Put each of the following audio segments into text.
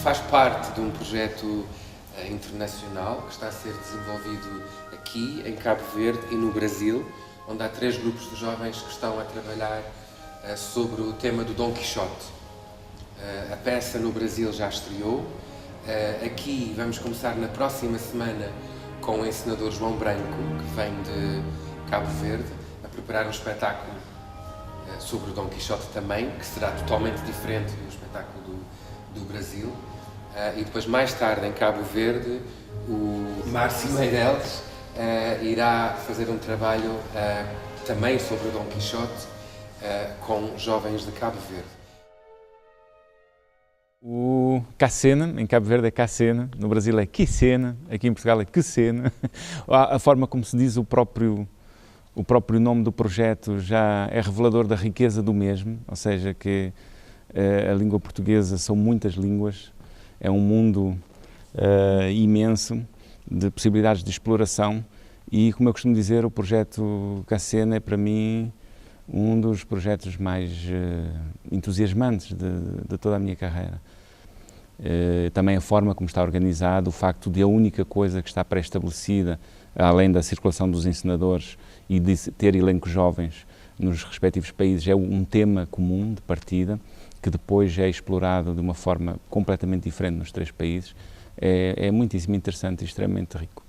faz parte de um projeto internacional que está a ser desenvolvido aqui, em Cabo Verde e no Brasil, onde há 3 grupos de jovens que estão a trabalhar sobre o tema do Dom Quixote. A peça no Brasil já estreou. Aqui vamos começar na próxima semana com o encenador João Branco, que vem de Cabo Verde, a preparar um espetáculo sobre o Dom Quixote também, que será totalmente diferente do espetáculo do Brasil. E depois, mais tarde, em Cabo Verde, o Márcio Meireles irá fazer um trabalho também sobre o Dom Quixote com jovens de Cabo Verde. O Cacena, em Cabo Verde é Cacena, no Brasil é Quicena, aqui em Portugal é Quecena. A forma como se diz o próprio nome do projeto já é revelador da riqueza do mesmo, ou seja, que a língua portuguesa são muitas línguas, é um mundo imenso de possibilidades de exploração e, como eu costumo dizer, o projeto Cacena é para mim um dos projetos mais entusiasmantes de toda a minha carreira. Também a forma como está organizado, o facto de a única coisa que está pré-estabelecida, além da circulação dos encenadores e de ter elencos jovens nos respectivos países, é um tema comum de partida, que depois é explorado de uma forma completamente diferente nos 3 países, é muitíssimo interessante e extremamente rico.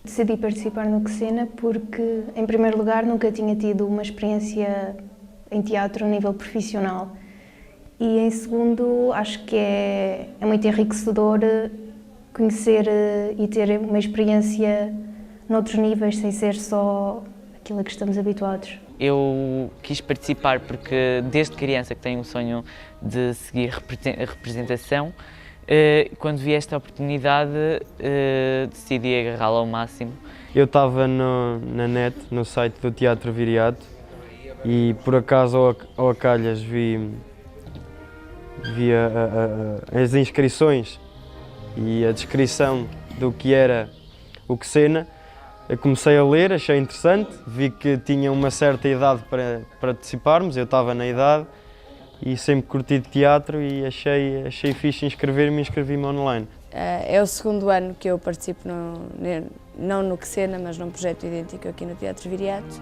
Decidi participar no Quecena porque, em primeiro lugar, nunca tinha tido uma experiência em teatro a nível profissional e, em segundo, acho que é muito enriquecedor conhecer e ter uma experiência noutros níveis, sem ser só aquilo a que estamos habituados. Eu quis participar porque, desde criança, que tenho um sonho de seguir representação. Quando vi esta oportunidade, decidi agarrá-la ao máximo. Eu estava na net, no site do Teatro Viriato, e por acaso ao calhas vi as inscrições e a descrição do que era o Quecena. Eu comecei a ler, achei interessante, vi que tinha uma certa idade para participarmos, eu estava na idade e sempre curti de teatro e achei fixe inscrever-me e inscrevi-me online. É o 2º ano que eu participo, não no Quecena, mas num projeto idêntico aqui no Teatro Viriato,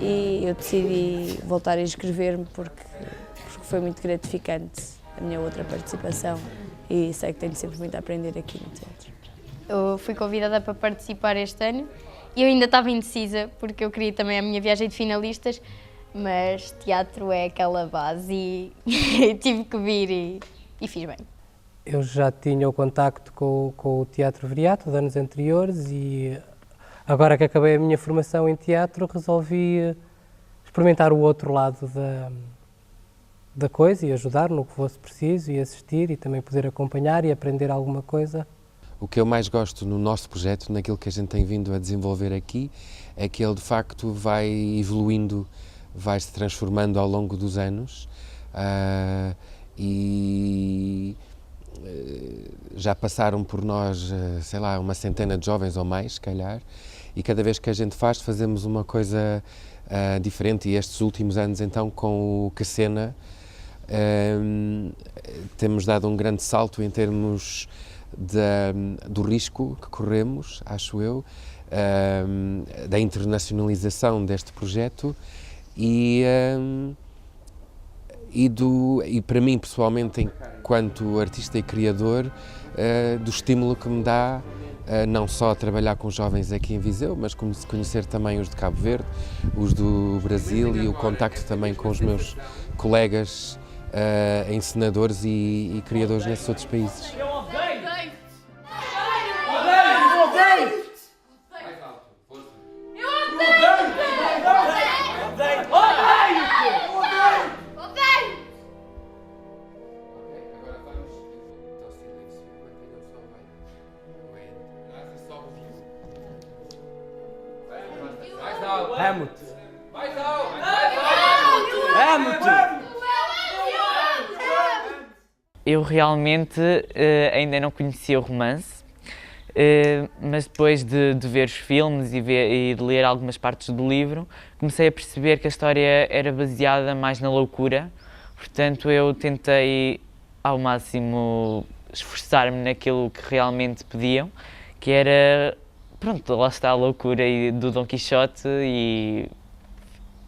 e eu decidi voltar a inscrever-me porque foi muito gratificante a minha outra participação e sei que tenho sempre muito a aprender aqui no teatro. Eu fui convidada para participar este ano e eu ainda estava indecisa porque eu queria também a minha viagem de finalistas, mas teatro é aquela base e tive que vir e fiz bem. Eu já tinha o contacto com o Teatro Viriato de anos anteriores e agora que acabei a minha formação em teatro resolvi experimentar o outro lado da coisa e ajudar no que fosse preciso e assistir e também poder acompanhar e aprender alguma coisa. O que eu mais gosto no nosso projeto, naquilo que a gente tem vindo a desenvolver aqui, é que ele de facto vai evoluindo, vai se transformando ao longo dos anos e já passaram por nós, sei lá, uma centena de jovens ou mais, se calhar, e cada vez que a gente fazemos uma coisa diferente, e estes últimos anos então com o Quecena temos dado um grande salto em termos do risco que corremos, acho eu, da internacionalização deste projeto e para mim pessoalmente, enquanto artista e criador, do estímulo que me dá não só a trabalhar com jovens aqui em Viseu, mas conhecer também os de Cabo Verde, os do Brasil e o contacto também com os meus colegas encenadores e criadores nesses outros países. Eu realmente ainda não conhecia o romance, mas depois de ver os filmes e de ler algumas partes do livro, comecei a perceber que a história era baseada mais na loucura, portanto eu tentei ao máximo esforçar-me naquilo que realmente pediam, que era, pronto, lá está a loucura do Dom Quixote e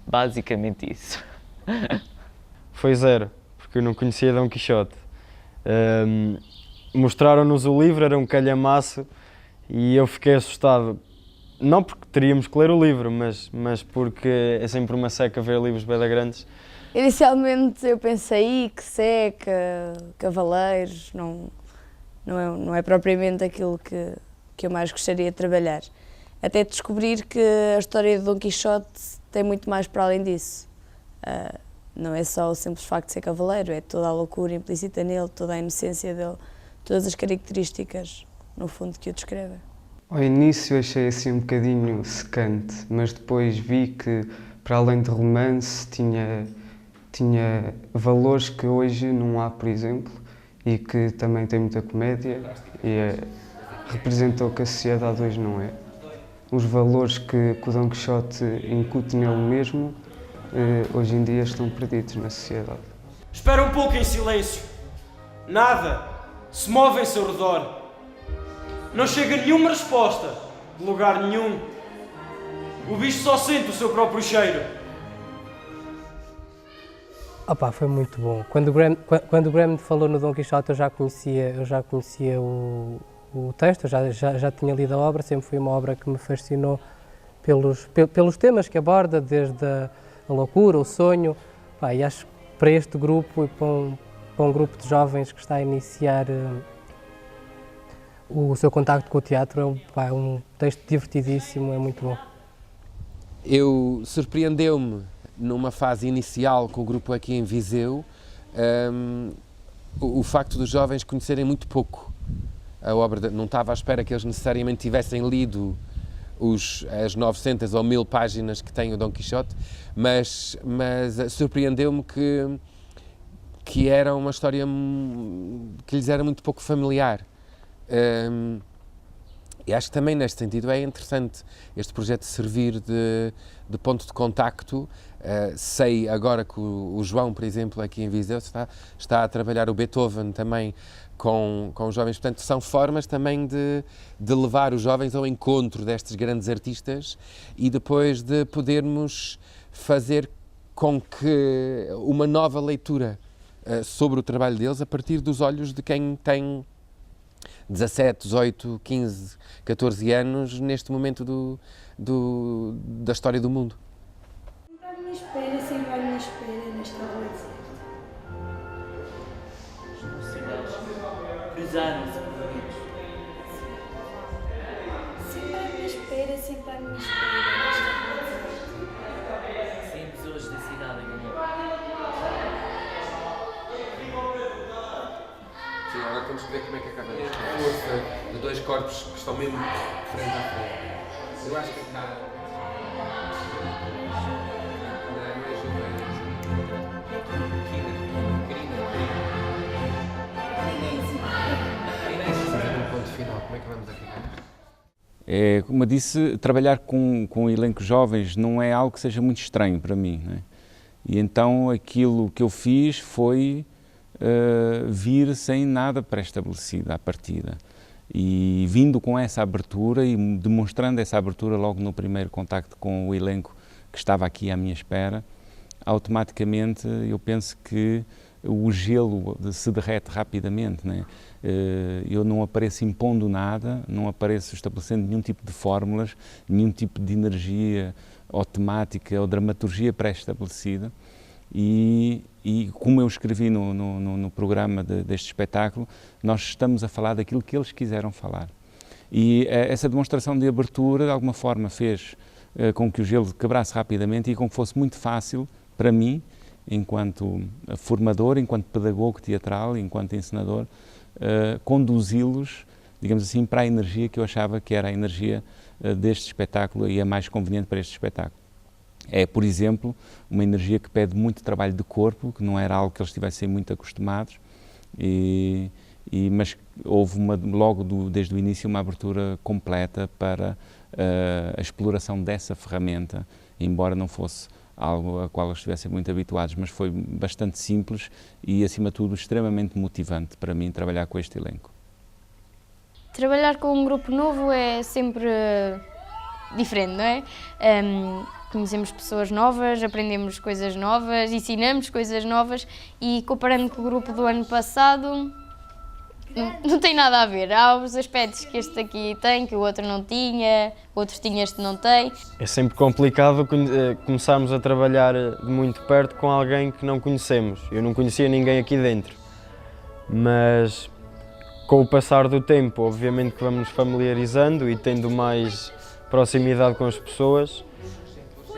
basicamente isso. Foi zero, porque eu não conhecia Dom Quixote. Mostraram-nos o livro, era um calhamaço, e eu fiquei assustado. Não porque teríamos que ler o livro, mas porque é sempre uma seca ver livros bem grandes. Inicialmente eu pensei que seca, cavaleiros, não é propriamente aquilo que eu mais gostaria de trabalhar. Até descobrir que a história de Dom Quixote tem muito mais para além disso. Não é só o simples facto de ser cavaleiro, é toda a loucura implícita nele, toda a inocência dele, todas as características, no fundo, que o descrevem. Ao início achei assim um bocadinho secante, mas depois vi que, para além de romance, tinha valores que hoje não há, por exemplo, e que também tem muita comédia e representou que a sociedade hoje não é. Os valores que o Dom Quixote incute nele mesmo, hoje em dia estão perdidos na sociedade. Espera um pouco em silêncio. Nada se move em seu redor. Não chega nenhuma resposta de lugar nenhum. O bicho só sente o seu próprio cheiro. Opa, foi muito bom. Quando o Graham falou no Dom Quixote, eu já conhecia o texto, eu já tinha lido a obra, sempre foi uma obra que me fascinou pelos temas que aborda, desde a loucura, o sonho. Pá, e acho que para este grupo e para um grupo de jovens que está a iniciar o seu contacto com o teatro, é um texto divertidíssimo, é muito bom. Eu surpreendeu-me numa fase inicial com o grupo aqui em Viseu o facto dos jovens conhecerem muito pouco a obra. Não estava à espera que eles necessariamente tivessem lido as 900 ou 1000 páginas que tem o Dom Quixote, mas surpreendeu-me que era uma história que lhes era muito pouco familiar. E acho que também neste sentido é interessante este projeto servir de ponto de contacto. Sei agora que o João, por exemplo, aqui em Viseu está a trabalhar o Beethoven também com os jovens, portanto são formas também de levar os jovens ao encontro destes grandes artistas e depois de podermos fazer com que uma nova leitura sobre o trabalho deles a partir dos olhos de quem tem 17, 18, 15, 14 anos neste momento da história do mundo. Sempre à minha espera, sempre à minha espera nesta rua deserta. Cruzaram-se Sempre à minha espera, sempre à minha espera nesta rua deserta. sem pessoas da cidade em Sim, agora temos que ver como é que acaba a força de dois corpos que estão mesmo frente a frente. Eu acho que está... Como é que vamos acabar? Como eu disse, trabalhar com elencos jovens não é algo que seja muito estranho para mim, não é? E então aquilo que eu fiz foi vir sem nada pré-estabelecido à partida. E vindo com essa abertura e demonstrando essa abertura logo no primeiro contacto com o elenco que estava aqui à minha espera, automaticamente eu penso que o gelo se derrete rapidamente, né? Eu não apareço impondo nada, não apareço estabelecendo nenhum tipo de fórmulas, nenhum tipo de energia ou temática ou dramaturgia pré-estabelecida e como eu escrevi no programa deste espetáculo, nós estamos a falar daquilo que eles quiseram falar. E essa demonstração de abertura, de alguma forma, fez com que o gelo quebrasse rapidamente e com que fosse muito fácil para mim, enquanto formador, enquanto pedagogo teatral, enquanto encenador, conduzi-los, digamos assim, para a energia que eu achava que era a energia deste espetáculo e a mais conveniente para este espetáculo. É, por exemplo, uma energia que pede muito trabalho de corpo, que não era algo que eles estivessem muito acostumados, mas houve logo desde o início uma abertura completa para a exploração dessa ferramenta, embora não fosse algo a qual eles estivessem muito habituados, mas foi bastante simples e, acima de tudo, extremamente motivante para mim trabalhar com este elenco. Trabalhar com um grupo novo é sempre diferente, não é? Conhecemos pessoas novas, aprendemos coisas novas, ensinamos coisas novas e, comparando com o grupo do ano passado, não tem nada a ver. Há os aspectos que este aqui tem, que o outro não tinha, o outro tinha, este não tem. É sempre complicado começarmos a trabalhar de muito perto com alguém que não conhecemos. Eu não conhecia ninguém aqui dentro, mas com o passar do tempo, obviamente que vamos nos familiarizando e tendo mais proximidade com as pessoas.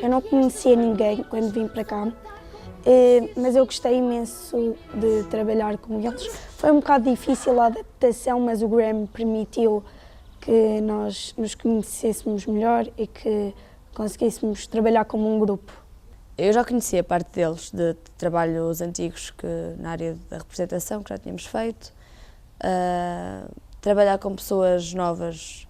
Eu não conhecia ninguém quando vim para cá, mas eu gostei imenso de trabalhar com eles. Foi um bocado difícil a adaptação, mas o Graham permitiu que nós nos conhecêssemos melhor e que conseguíssemos trabalhar como um grupo. Eu já conhecia parte deles, de trabalhos antigos na área da representação, que já tínhamos feito. Trabalhar com pessoas novas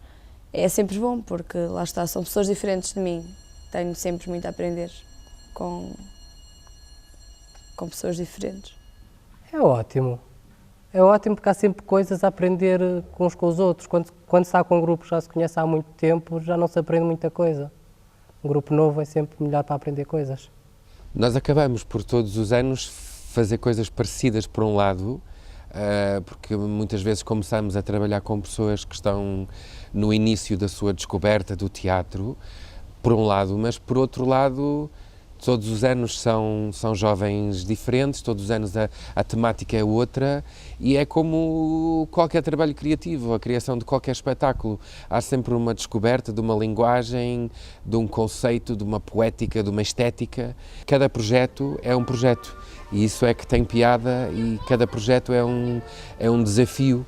é sempre bom, porque lá está, são pessoas diferentes de mim. Tenho sempre muito a aprender com pessoas diferentes. É ótimo. É ótimo porque há sempre coisas a aprender uns com os outros. Quando se está com um grupo que já se conhece há muito tempo, já não se aprende muita coisa. Um grupo novo é sempre melhor para aprender coisas. Nós acabamos por todos os anos fazer coisas parecidas por um lado, porque muitas vezes começamos a trabalhar com pessoas que estão no início da sua descoberta do teatro, por um lado, mas por outro lado todos os anos são jovens diferentes, todos os anos a temática é outra e é como qualquer trabalho criativo, a criação de qualquer espetáculo. Há sempre uma descoberta de uma linguagem, de um conceito, de uma poética, de uma estética. Cada projeto é um projeto e isso é que tem piada e cada projeto é um desafio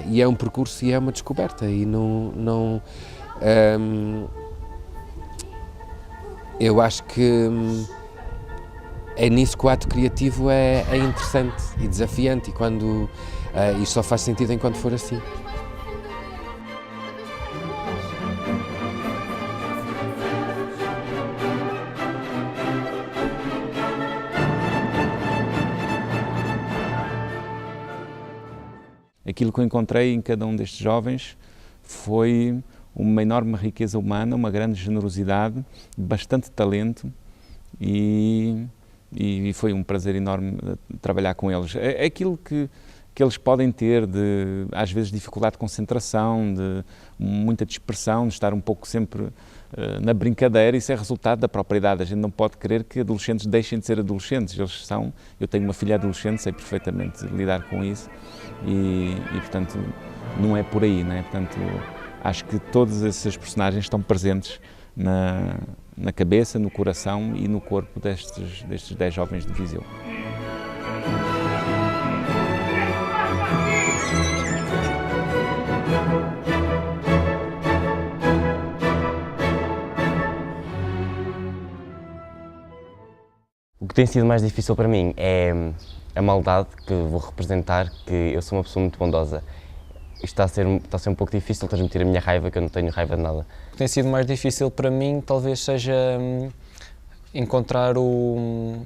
e é um percurso e é uma descoberta e eu acho que é nisso que o ato criativo é interessante e desafiante e quando isto só faz sentido enquanto for assim. Aquilo que eu encontrei em cada um destes jovens foi uma enorme riqueza humana, uma grande generosidade, bastante talento e foi um prazer enorme trabalhar com eles. Aquilo que eles podem ter de, às vezes, dificuldade de concentração, de muita dispersão, de estar um pouco sempre na brincadeira, isso é resultado da própria idade. A gente não pode querer que adolescentes deixem de ser adolescentes. Eles são, eu tenho uma filha adolescente, sei perfeitamente lidar com isso e portanto, não é por aí, não é? Portanto, acho que todos esses personagens estão presentes na cabeça, no coração e no corpo destes 10 jovens de Viseu. O que tem sido mais difícil para mim é a maldade que vou representar, que eu sou uma pessoa muito bondosa. Está a ser um pouco difícil transmitir a minha raiva, que eu não tenho raiva de nada. O que tem sido mais difícil para mim talvez seja encontrar um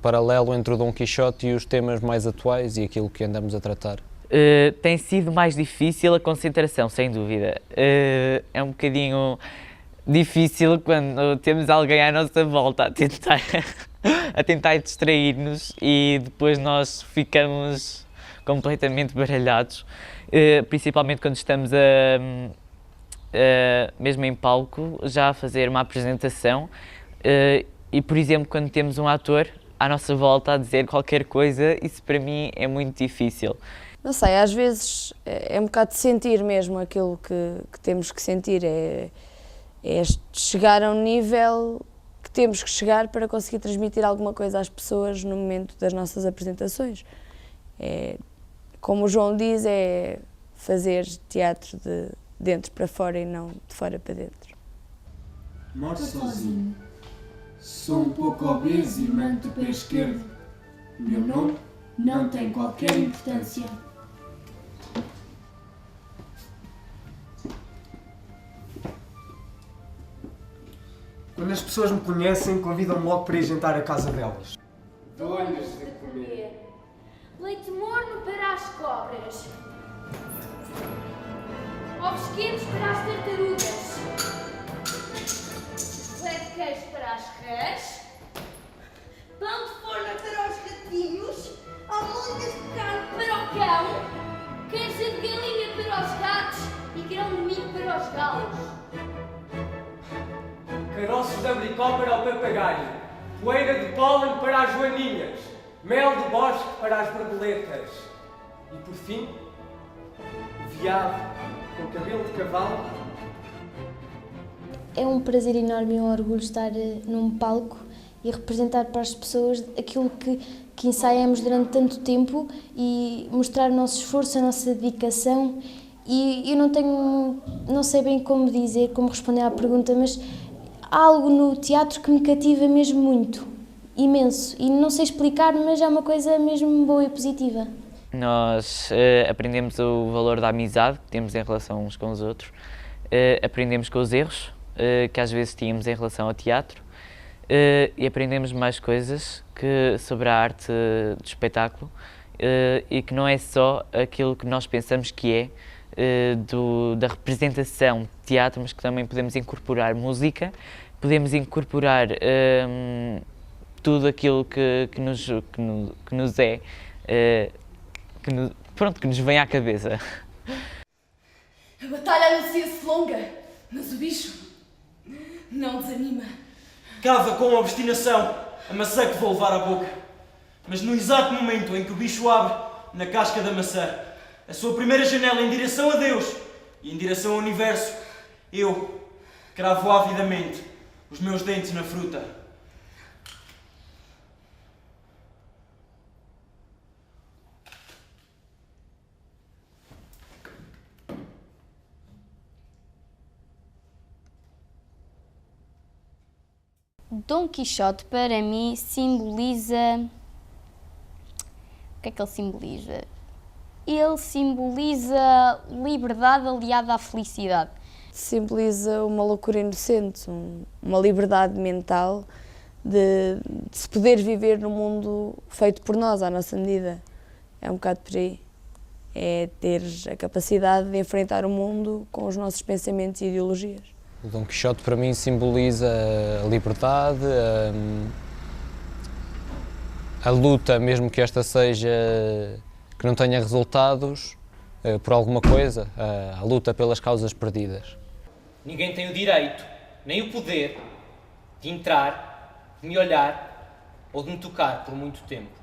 paralelo entre o Dom Quixote e os temas mais atuais e aquilo que andamos a tratar. Tem sido mais difícil a concentração, sem dúvida. É um bocadinho difícil quando temos alguém à nossa volta a tentar distrair-nos e depois nós ficamos completamente baralhados, principalmente quando estamos mesmo em palco, já a fazer uma apresentação e, por exemplo, quando temos um ator à nossa volta a dizer qualquer coisa, isso para mim é muito difícil. Não sei, às vezes é um bocado de sentir mesmo aquilo que temos que sentir, é chegar a um nível que temos que chegar para conseguir transmitir alguma coisa às pessoas no momento das nossas apresentações. Como o João diz, é fazer teatro de dentro para fora e não de fora para dentro. Moro sozinho, sou um pouco obeso e manto o pé esquerdo. Meu nome não tem qualquer importância. pessoas me conhecem, convidam-me logo para ir jantar à casa delas. Dou-lhes de comer leite morno para as cobras, ovos quentes para as tartarugas, leite de queijo para as rãs, pão de forma para os gatinhos, almôndegas de carne para o cão, queijo de galinha para os gatos e grão de milho para os galos. Caroços de abricó para o papagaio, poeira de pólen para as joaninhas, mel de bosque para as borboletas e, por fim, veado com cabelo de cavalo. É um prazer enorme e um orgulho estar num palco e representar para as pessoas aquilo que ensaiamos durante tanto tempo e mostrar o nosso esforço, a nossa dedicação. E eu não sei bem como dizer, como responder à pergunta, mas há algo no teatro que me cativa mesmo muito, imenso, e não sei explicar, mas é uma coisa mesmo boa e positiva. Nós aprendemos o valor da amizade que temos em relação uns com os outros, aprendemos com os erros que às vezes tínhamos em relação ao teatro e aprendemos mais coisas sobre a arte do espetáculo e que não é só aquilo que nós pensamos que é, da representação de teatro, mas que também podemos incorporar música, podemos incorporar tudo aquilo que nos é, que nos vem à cabeça. A batalha anuncia-se longa, mas o bicho não desanima. Cava com obstinação a maçã que vou levar à boca. Mas no exato momento em que o bicho abre na casca da maçã a sua primeira janela em direção a Deus e em direção ao universo, eu cravo avidamente os meus dentes na fruta. Dom Quixote, para mim, simboliza... O que é que ele simboliza? Ele simboliza liberdade aliada à felicidade. Simboliza uma loucura inocente, uma liberdade mental de se poder viver num mundo feito por nós, à nossa medida. É um bocado por aí. É ter a capacidade de enfrentar o mundo com os nossos pensamentos e ideologias. O Dom Quixote para mim simboliza a liberdade, a luta, mesmo que esta seja, que não tenha resultados, por alguma coisa, a luta pelas causas perdidas. Ninguém tem o direito, nem o poder, de entrar, de me olhar ou de me tocar por muito tempo.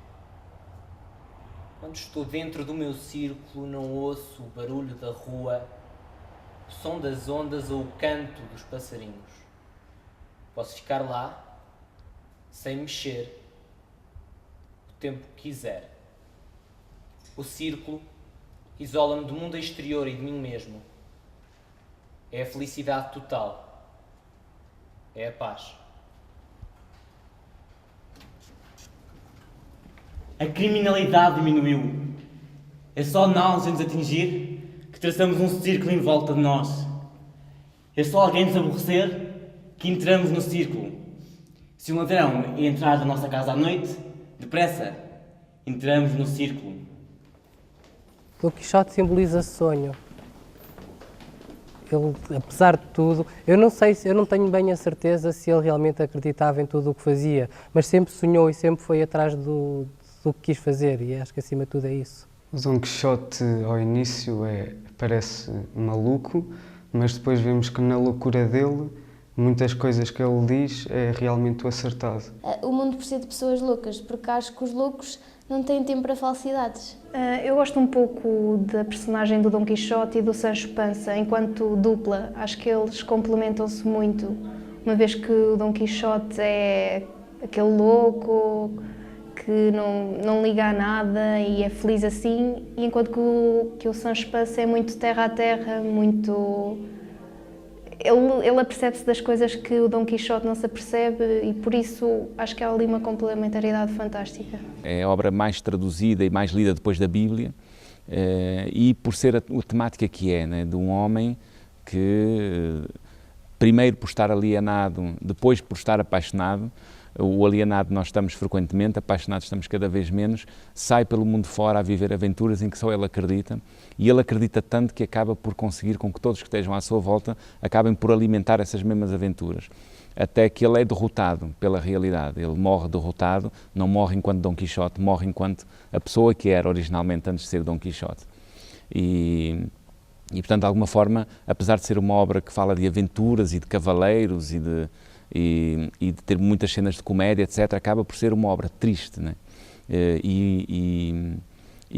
Quando estou dentro do meu círculo, não ouço o barulho da rua, o som das ondas ou o canto dos passarinhos. Posso ficar lá, sem mexer, o tempo que quiser. O círculo isola-me do mundo exterior e de mim mesmo. É a felicidade total. É a paz. A criminalidade diminuiu. É só nós nos atingir que traçamos um círculo em volta de nós. É só alguém nos aborrecer que entramos no círculo. Se um ladrão entrar na nossa casa à noite, depressa, entramos no círculo. Dom Quixote simboliza sonho. Ele, apesar de tudo, eu não tenho bem a certeza se ele realmente acreditava em tudo o que fazia, mas sempre sonhou e sempre foi atrás do que quis fazer, e acho que acima de tudo é isso. O Dom Quixote, ao início, parece maluco, mas depois vemos que na loucura dele, muitas coisas que ele diz é realmente o acertado. O mundo precisa de pessoas loucas, porque acho que os loucos não têm tempo para falsidades. Eu gosto um pouco da personagem do Dom Quixote e do Sancho Panza, enquanto dupla. Acho que eles complementam-se muito, uma vez que o Dom Quixote é aquele louco que não liga a nada e é feliz assim, e enquanto que o Sancho Panza é muito terra a terra, muito... Ele apercebe-se das coisas que o Dom Quixote não se apercebe, e por isso acho que há ali uma complementaridade fantástica. É a obra mais traduzida e mais lida depois da Bíblia, e por ser a temática que é, né, de um homem que primeiro por estar alienado, depois por estar apaixonado. O alienado nós estamos frequentemente, apaixonados estamos cada vez menos, sai pelo mundo fora a viver aventuras em que só ele acredita, e ele acredita tanto que acaba por conseguir com que todos que estejam à sua volta acabem por alimentar essas mesmas aventuras, até que ele é derrotado pela realidade. Ele morre derrotado, não morre enquanto Dom Quixote, morre enquanto a pessoa que era originalmente antes de ser Dom Quixote. E portanto, de alguma forma, apesar de ser uma obra que fala de aventuras e de cavaleiros e de ter muitas cenas de comédia, etc., acaba por ser uma obra triste, né? E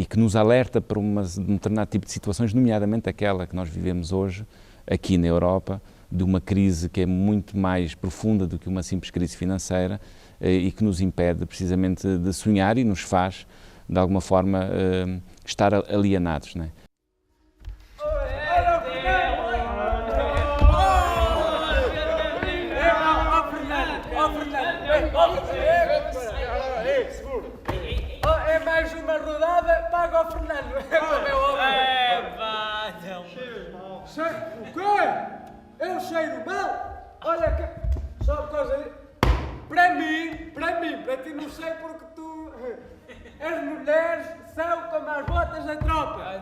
que nos alerta para um determinado tipo de situações, nomeadamente aquela que nós vivemos hoje, aqui na Europa, de uma crise que é muito mais profunda do que uma simples crise financeira e que nos impede precisamente de sonhar e nos faz, de alguma forma, estar alienados, né? É mais uma rodada, paga ao Fernando. O quê? Eu cheiro mal? Olha que... Só por causa de... Para ti não sei porque tu... As mulheres são como as botas da tropa.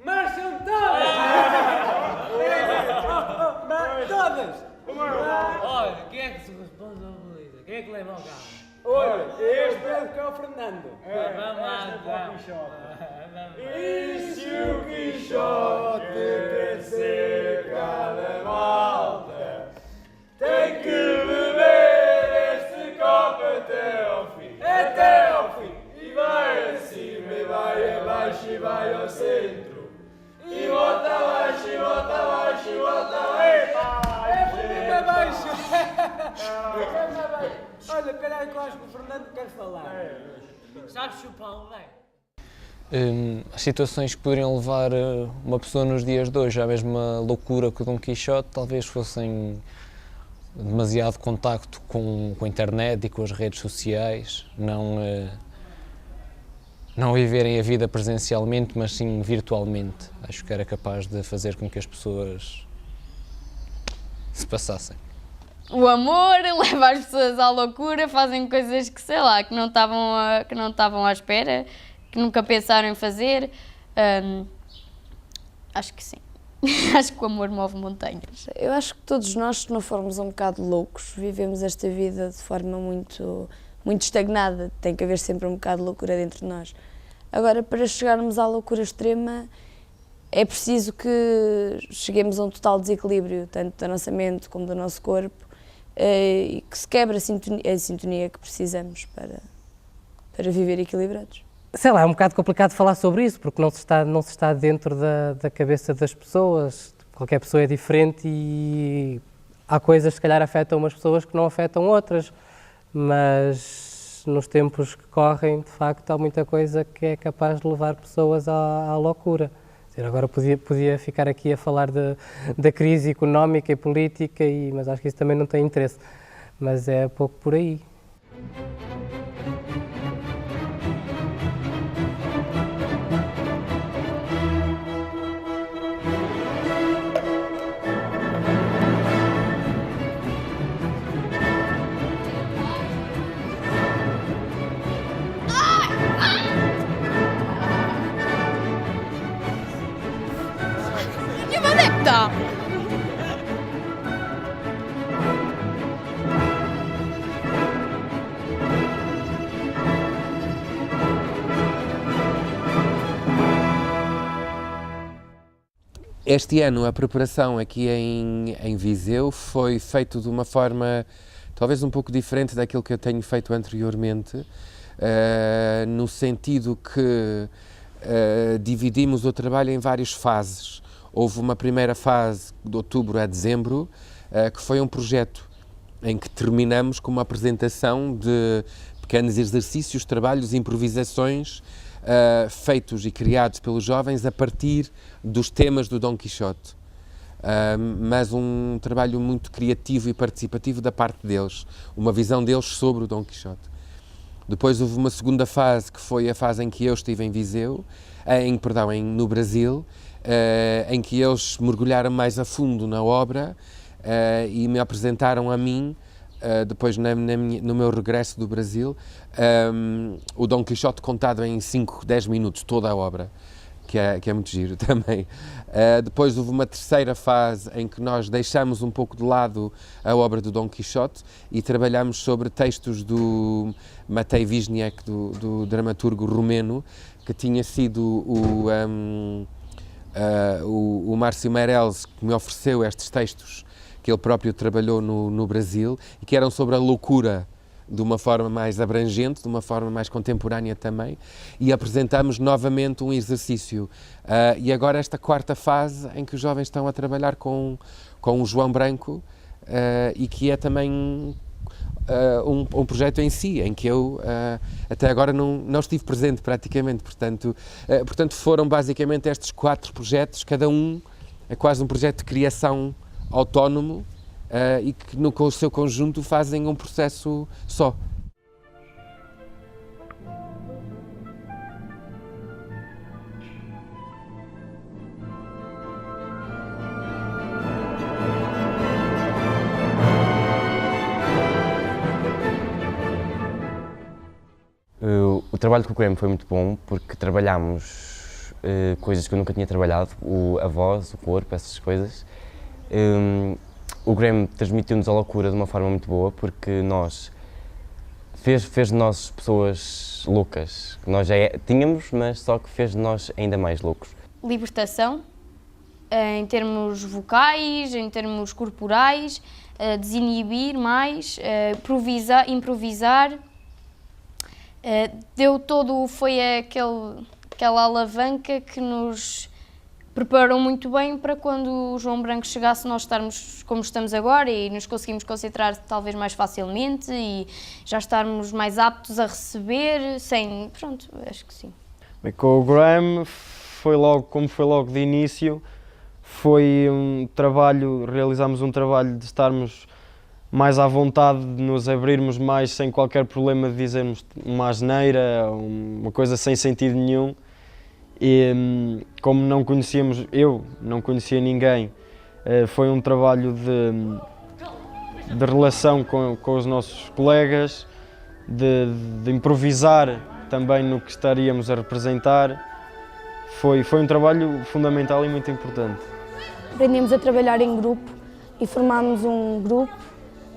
Mas são todas! Todas! Olha, quem é que se responsabiliza? Quem é que leva ao carro? Olha, este é o que é o Fernando. Vamos lá, E se o Quixote crescer cada malta, tem que beber este copo até ao fim. Até ao fim. E vai acima, e vai abaixo, e vai ao centro. E volta abaixo, e volta abaixo, e volta abaixo. É por mim abaixo. Olha, caralho, que eu acho que o Fernando quer falar. Sabes chupar o bem? As situações que poderiam levar uma pessoa nos dias de hoje à mesma loucura que o Dom Quixote talvez fossem demasiado contacto com a internet e com as redes sociais, não viverem a vida presencialmente, mas sim virtualmente. Acho que era capaz de fazer com que as pessoas se passassem. O amor leva as pessoas à loucura, fazem coisas que, sei lá, que não estavam à espera, que nunca pensaram em fazer. Acho que sim. Acho que o amor move montanhas. Eu acho que todos nós, se não formos um bocado loucos, vivemos esta vida de forma muito estagnada. Tem que haver sempre um bocado de loucura dentro de nós. Agora, para chegarmos à loucura extrema, é preciso que cheguemos a um total desequilíbrio, tanto da nossa mente como do nosso corpo, e que se quebre a sintonia que precisamos para viver equilibrados. Sei lá, é um bocado complicado falar sobre isso, porque não se está dentro da cabeça das pessoas. Qualquer pessoa é diferente e há coisas que se calhar afetam umas pessoas que não afetam outras, mas nos tempos que correm, de facto, há muita coisa que é capaz de levar pessoas à loucura. Agora podia ficar aqui a falar da crise económica e política, mas acho que isso também não tem interesse. Mas é pouco por aí. Este ano a preparação aqui em Viseu foi feita de uma forma talvez um pouco diferente daquilo que eu tenho feito anteriormente, no sentido que dividimos o trabalho em várias fases. Houve uma primeira fase de outubro a dezembro, que foi um projeto em que terminamos com uma apresentação de pequenos exercícios, trabalhos, improvisações feitos e criados pelos jovens a partir dos temas do Dom Quixote. Mas um trabalho muito criativo e participativo da parte deles, uma visão deles sobre o Dom Quixote. Depois houve uma segunda fase, que foi a fase em que eu estive em Viseu, no Brasil, em que eles mergulharam mais a fundo na obra e me apresentaram a mim, depois no meu regresso do Brasil, o Dom Quixote contado em 5, 10 minutos, toda a obra, que é muito giro também. Depois houve uma terceira fase em que nós deixamos um pouco de lado a obra do Dom Quixote e trabalhamos sobre textos do Matei Wisniewski, do dramaturgo romeno, que tinha sido o Márcio Meirelles que me ofereceu estes textos, que ele próprio trabalhou no Brasil, e que eram sobre a loucura de uma forma mais abrangente, de uma forma mais contemporânea também, e apresentamos novamente um exercício. E agora esta quarta fase em que os jovens estão a trabalhar com o João Branco, e que é também um projeto em si, em que eu até agora não estive presente praticamente, portanto foram basicamente estes 4 projetos, cada um é quase um projeto de criação autónomo, e que com o seu conjunto fazem um processo só. O trabalho com o Graham foi muito bom porque trabalhámos coisas que eu nunca tinha trabalhado, a voz, o corpo, essas coisas. O Graham transmitiu-nos a loucura de uma forma muito boa porque fez de nós pessoas loucas, que nós já tínhamos, mas só que fez de nós ainda mais loucos. Libertação, em termos vocais, em termos corporais, desinibir mais, improvisar. Foi aquela alavanca que nos preparou muito bem para quando o João Branco chegasse nós estarmos como estamos agora e nos conseguimos concentrar talvez mais facilmente e já estarmos mais aptos a receber, pronto, acho que sim. Bem, com o Graham como foi logo de início, realizámos um trabalho de estarmos mais à vontade, de nos abrirmos mais sem qualquer problema de dizermos uma asneira, uma coisa sem sentido nenhum. E como eu não conhecia ninguém, foi um trabalho de relação com os nossos colegas, de improvisar também no que estaríamos a representar. Foi um trabalho fundamental e muito importante. Aprendemos a trabalhar em grupo e formámos um grupo.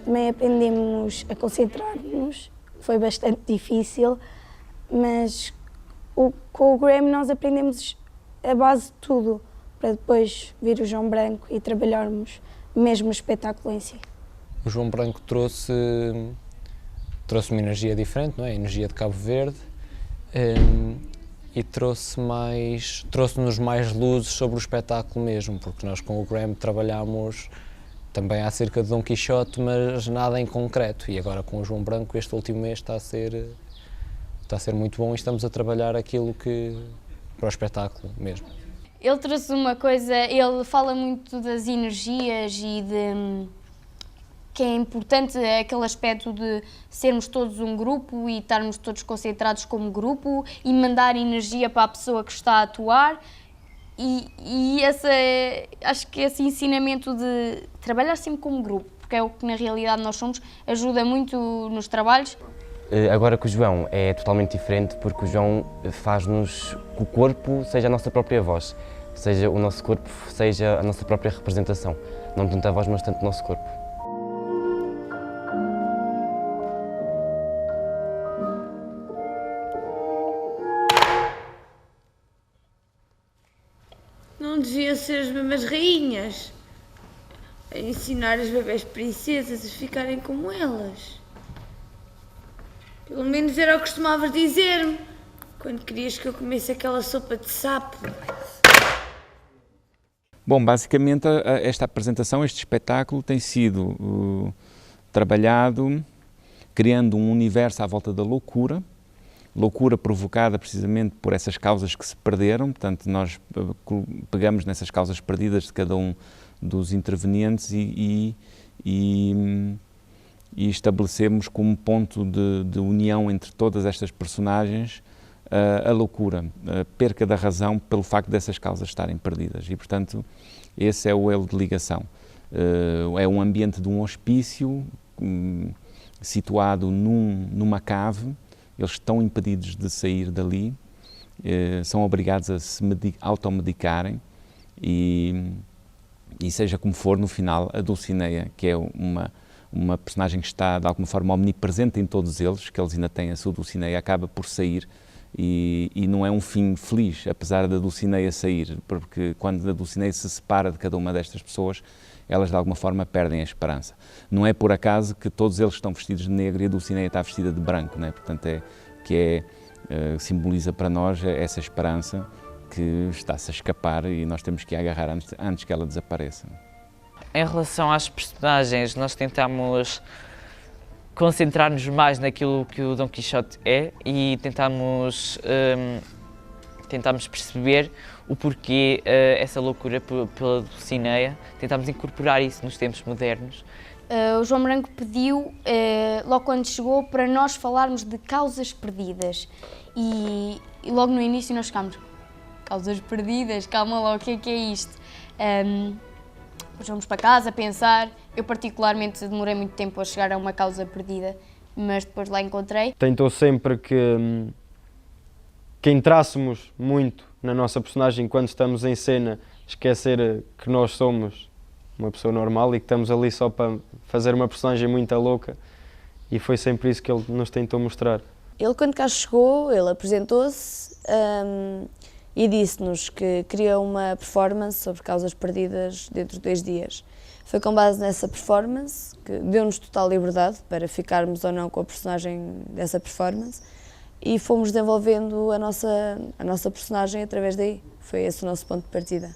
Também aprendemos a concentrar-nos, foi bastante difícil, mas com o Graham nós aprendemos a base de tudo, para depois vir o João Branco e trabalharmos mesmo o espetáculo em si. O João Branco trouxe uma energia diferente, não é? A energia de Cabo Verde, e trouxe-nos mais luzes sobre o espetáculo mesmo, porque nós com o Graham trabalhámos também acerca de Dom Quixote, mas nada em concreto, e agora com o João Branco este último mês está a ser muito bom e estamos a trabalhar aquilo para o espetáculo mesmo. Ele trouxe uma coisa, ele fala muito das energias e que é importante aquele aspecto de sermos todos um grupo e estarmos todos concentrados como grupo e mandar energia para a pessoa que está a atuar. Acho que esse ensinamento de trabalhar sempre como grupo, porque é o que na realidade nós somos, ajuda muito nos trabalhos. Agora com o João é totalmente diferente porque o João faz-nos que o corpo seja a nossa própria voz, seja o nosso corpo, seja a nossa própria representação, não tanto a voz, mas tanto o nosso corpo. Não deviam ser as mesmas rainhas a ensinar as bebés princesas a ficarem como elas. Pelo menos era o que costumavas dizer-me quando querias que eu comesse aquela sopa de sapo. Bom, basicamente esta apresentação, este espetáculo tem sido trabalhado criando um universo à volta da loucura provocada precisamente por essas causas que se perderam, portanto nós pegamos nessas causas perdidas de cada um dos intervenientes e estabelecemos como ponto de união entre todas estas personagens a loucura, a perca da razão pelo facto dessas causas estarem perdidas e, portanto, esse é o elo de ligação. É um ambiente de um hospício situado numa cave. Eles estão impedidos de sair dali, são obrigados a se automedicarem e seja como for, no final, a Dulcinea, que é uma personagem que está de alguma forma omnipresente em todos eles, que eles ainda têm a sua Dulcinea, acaba por sair e não é um fim feliz, apesar da Dulcinea sair, porque quando a Dulcinea se separa de cada uma destas pessoas, elas de alguma forma perdem a esperança. Não é por acaso que todos eles estão vestidos de negro e a Dulcinea está vestida de branco, né? Portanto simboliza para nós essa esperança que está-se a escapar e nós temos que a agarrar antes que ela desapareça. Em relação às personagens, nós tentamos concentrar-nos mais naquilo que o Dom Quixote é e tentamos perceber o porquê essa loucura pela Dulcinea, tentámos incorporar isso nos tempos modernos. O João Branco pediu, logo quando chegou, para nós falarmos de causas perdidas e logo no início nós ficámos, causas perdidas, calma lá, o que é isto? Depois vamos para casa a pensar. Eu particularmente demorei muito tempo a chegar a uma causa perdida, mas depois lá encontrei. Tentou sempre que entrássemos muito na nossa personagem quando estamos em cena, esquecer que nós somos uma pessoa normal e que estamos ali só para fazer uma personagem muito louca, e foi sempre isso que ele nos tentou mostrar. Ele, quando cá chegou, ele apresentou-se e disse-nos que queria uma performance sobre causas perdidas dentro de 2 dias. Foi com base nessa performance que deu-nos total liberdade para ficarmos ou não com a personagem dessa performance e fomos desenvolvendo a nossa personagem através daí. Foi esse o nosso ponto de partida.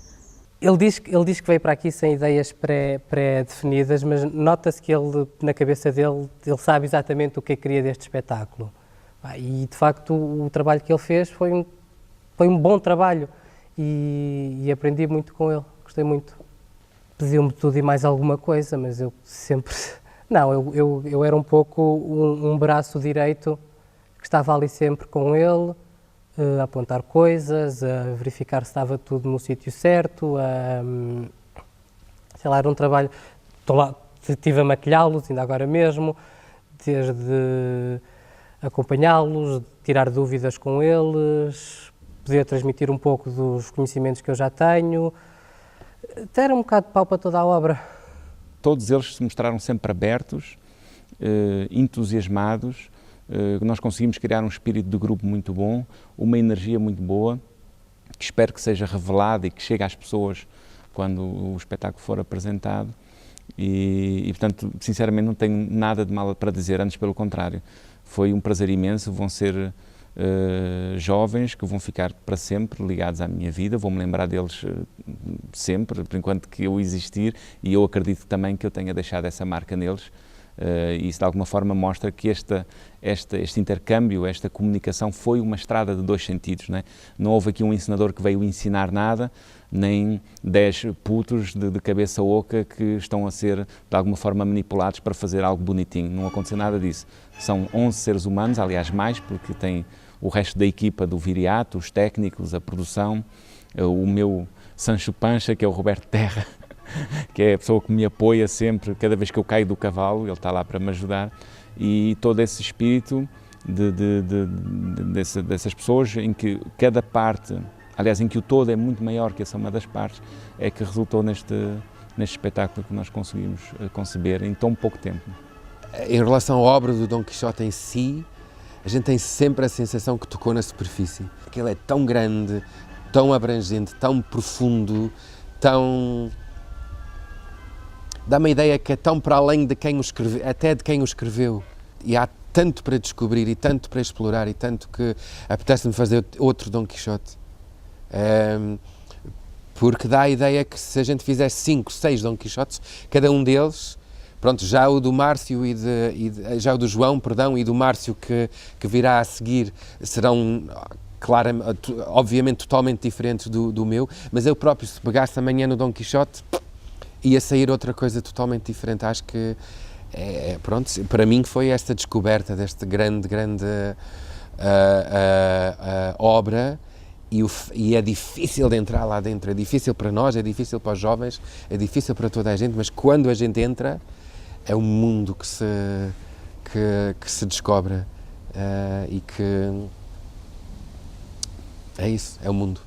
Ele diz que veio para aqui sem ideias pré-definidas, mas nota-se que ele, na cabeça dele, ele sabe exatamente o que queria deste espetáculo. E, de facto, o trabalho que ele fez foi um bom trabalho e aprendi muito com ele, gostei muito. Pediu-me tudo e mais alguma coisa, mas eu sempre... Não, eu era um pouco um braço direito que estava ali sempre com ele, a apontar coisas, a verificar se estava tudo no sítio certo, sei lá, era um trabalho... Estive a maquilhá-los, ainda agora mesmo, desde acompanhá-los, tirar dúvidas com eles, poder transmitir um pouco dos conhecimentos que eu já tenho, ter um bocado de pau para toda a obra. Todos eles se mostraram sempre abertos, entusiasmados, nós conseguimos criar um espírito de grupo muito bom, uma energia muito boa, que espero que seja revelada e que chegue às pessoas quando o espetáculo for apresentado. E portanto, sinceramente, não tenho nada de mal para dizer, antes pelo contrário. Foi um prazer imenso, vão ser jovens que vão ficar para sempre ligados à minha vida, vou-me lembrar deles sempre, por enquanto que eu existir, e eu acredito também que eu tenha deixado essa marca neles. E isso de alguma forma mostra que este intercâmbio, esta comunicação foi uma estrada de 2 sentidos, não é? Não houve aqui um ensinador que veio ensinar nada, nem 10 putos de cabeça oca que estão a ser de alguma forma manipulados para fazer algo bonitinho. Não aconteceu nada disso. São 11 seres humanos, aliás mais, porque tem o resto da equipa do Viriato, os técnicos, a produção, o meu Sancho Pancha, que é o Roberto Terra, que é a pessoa que me apoia sempre, cada vez que eu caio do cavalo, ele está lá para me ajudar, e todo esse espírito dessas pessoas, em que cada parte, aliás, em que o todo é muito maior que a soma das partes, é que resultou neste espetáculo que nós conseguimos conceber em tão pouco tempo. Em relação à obra do Dom Quixote em si, a gente tem sempre a sensação que tocou na superfície, que ele é tão grande, tão abrangente, tão profundo, tão... Dá-me a ideia que é tão para além de quem o escreveu, até de quem o escreveu. E há tanto para descobrir, e tanto para explorar, e tanto que apetece-me fazer outro Dom Quixote. Porque dá a ideia que se a gente fizesse 5, 6 Dom Quixotes, cada um deles, pronto, já o do Márcio já o do João, perdão, e do Márcio que virá a seguir serão, obviamente, totalmente diferentes do meu, mas eu próprio, se pegasse amanhã no Dom Quixote, ia sair outra coisa totalmente diferente. Acho que, pronto, para mim foi esta descoberta desta grande obra, e é difícil de entrar lá dentro, é difícil para nós, é difícil para os jovens, é difícil para toda a gente, mas quando a gente entra, é um mundo que se descobre e que é isso, é o mundo.